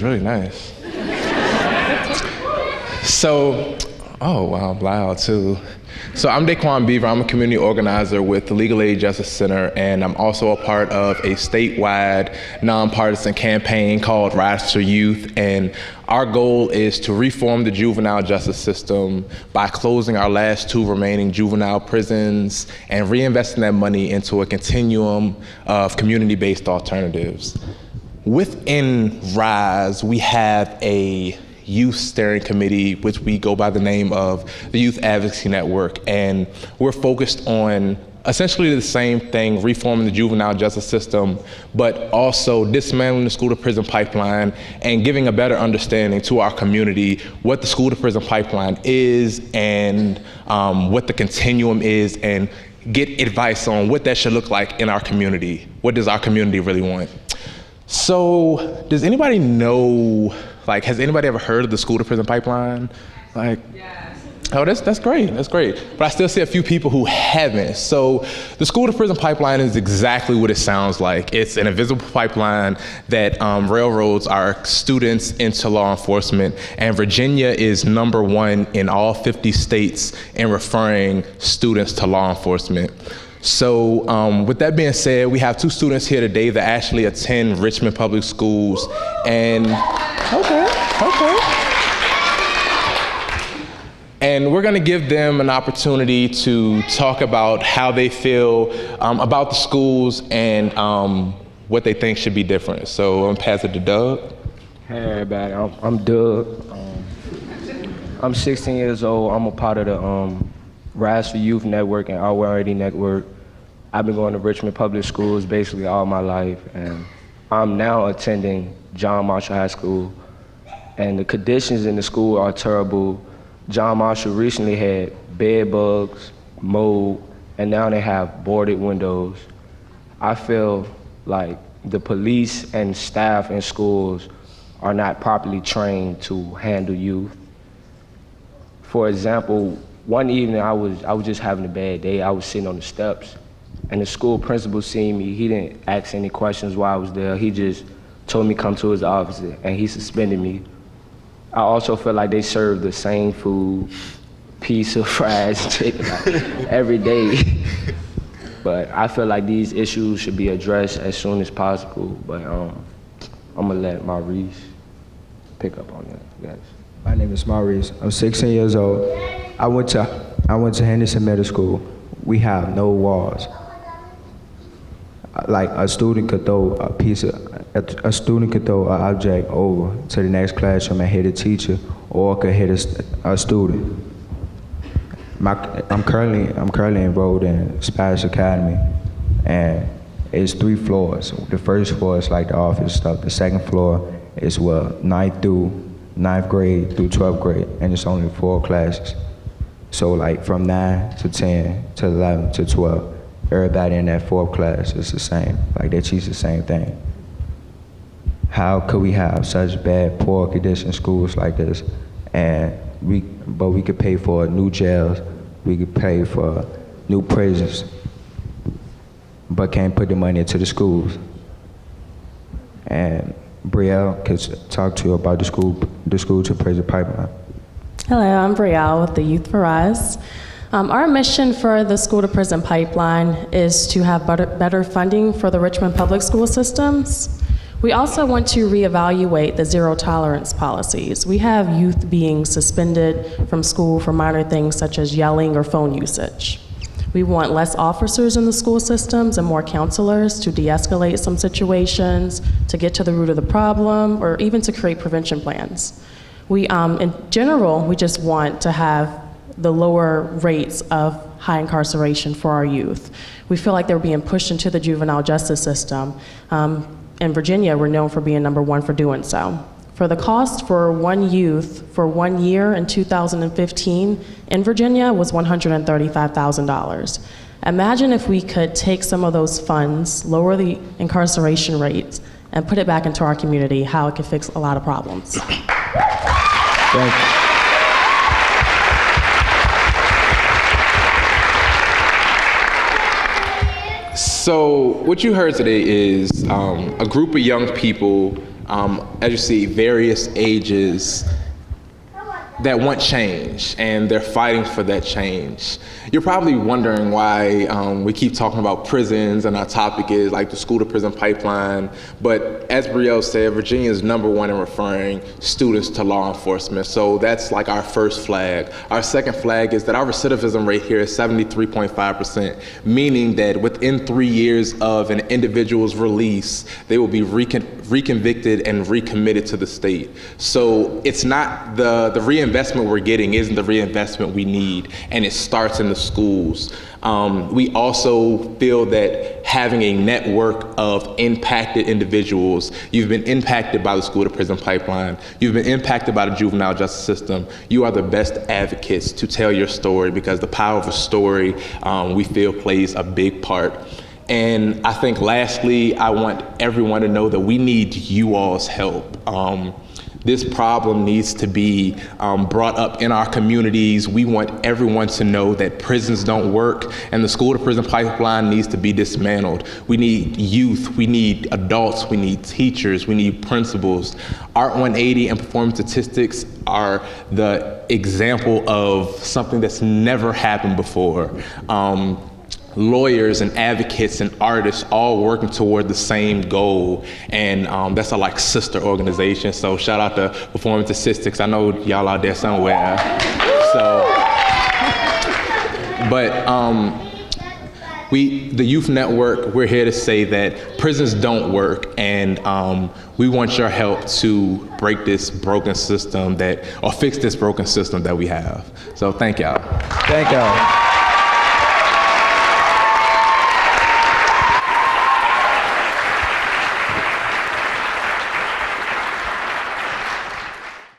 really nice. So, oh wow, loud too. So I'm Daquan Beaver. I'm a community organizer with the Legal Aid Justice Center, and I'm also a part of a statewide nonpartisan campaign called RISE Advocacy Network. And our goal is to reform the juvenile justice system by closing our last 2 remaining juvenile prisons and reinvesting that money into a continuum of community-based alternatives. Within RISE, we have a youth steering committee, which we go by the name of the Youth Advocacy Network, and we're focused on essentially the same thing, reforming the juvenile justice system, but also dismantling the school to prison pipeline and giving a better understanding to our community what the school to prison pipeline is and what the continuum is, and get advice on what that should look like in our community. What does our community really want? So, does anybody know, like, has anybody ever heard of the school to prison pipeline? Like, yes. Oh, that's great, that's great. But I still see a few people who haven't. So the school to prison pipeline is exactly what it sounds like. It's an invisible pipeline that railroads our students into law enforcement. And Virginia is #1 in all 50 states in referring students to law enforcement. So with that being said, we have 2 students here today that actually attend Richmond Public Schools. And okay. And we're gonna give them an opportunity to talk about how they feel about the schools and what they think should be different. So I'm gonna pass it to Doug. Hey everybody, I'm Doug. I'm 16 years old. I'm a part of the RISE for Youth Network and RVA Network. I've been going to Richmond Public Schools basically all my life, and I'm now attending John Marshall High School, and the conditions in the school are terrible. John Marshall recently had bed bugs, mold, and now they have boarded windows. I feel like the police and staff in schools are not properly trained to handle youth. For example, one evening I was just having a bad day. I was sitting on the steps, and the school principal seen me. He didn't ask any questions while I was there. He just told me come to his office, and he suspended me. I also feel like they serve the same food, pizza, fries, chicken, every day. But I feel like these issues should be addressed as soon as possible. But I'm gonna let Maurice pick up on that, guys. My name is Maurice. I'm 16 years old. I went to Henderson Middle School. We have no walls. Like a student could throw a student could throw an object over to the next classroom and hit a teacher, or could hit a student. I'm currently enrolled in Spanish Academy, and it's 3 floors. The first floor is like the office stuff. The second floor is 9th grade through 12th grade, and it's only 4 classes. So like from 9 to 10 to 11 to 12. Everybody in that 4th class is the same, like they teach the same thing. How could we have such bad, poor condition schools like this? But we could pay for new jails, we could pay for new prisons, but can't put the money into the schools. And Brielle could talk to you about the school to prison pipeline. Hello, I'm Briele with the Youth for RISE. Our mission for the school to prison pipeline is to have better funding for the Richmond public school systems. We also want to reevaluate the zero tolerance policies. We have youth being suspended from school for minor things such as yelling or phone usage. We want less officers in the school systems and more counselors to de-escalate some situations, to get to the root of the problem, or even to create prevention plans. In general, we just want to have the lower rates of high incarceration for our youth. We feel like they're being pushed into the juvenile justice system. In Virginia, we're known for being #1 for doing so. For the cost for one youth for 1 year in 2015 in Virginia was $135,000. Imagine if we could take some of those funds, lower the incarceration rates, and put it back into our community, how it could fix a lot of problems. Thank you. So what you heard today is a group of young people as you see, various ages that want change, and they're fighting for that change. You're probably wondering why we keep talking about prisons, and our topic is like the school to prison pipeline. But as Briele said, Virginia is #1 in referring students to law enforcement. So that's like our first flag. Our second flag is that our recidivism rate here is 73.5%, meaning that within 3 years of an individual's release, they will be reconvicted and recommitted to the state. So it's not the reinvestment we're getting isn't the reinvestment we need, and it starts in the schools. We also feel that having a network of impacted individuals, you've been impacted by the school to prison pipeline, you've been impacted by the juvenile justice system, you are the best advocates to tell your story, because the power of a story, we feel, plays a big part. And I think lastly, I want everyone to know that we need you all's help. This problem needs to be brought up in our communities. We want everyone to know that prisons don't work, and the school to prison pipeline needs to be dismantled. We need youth, we need adults, we need teachers, we need principals. Art 180 and performance statistics are the example of something that's never happened before. Lawyers and advocates and artists all working toward the same goal, and that's a like sister organization. So shout out to Performance Statistics. I know y'all out there somewhere. The Youth Network, we're here to say that prisons don't work, and we want your help to break this broken system or fix this broken system that we have. So thank y'all. Thank y'all.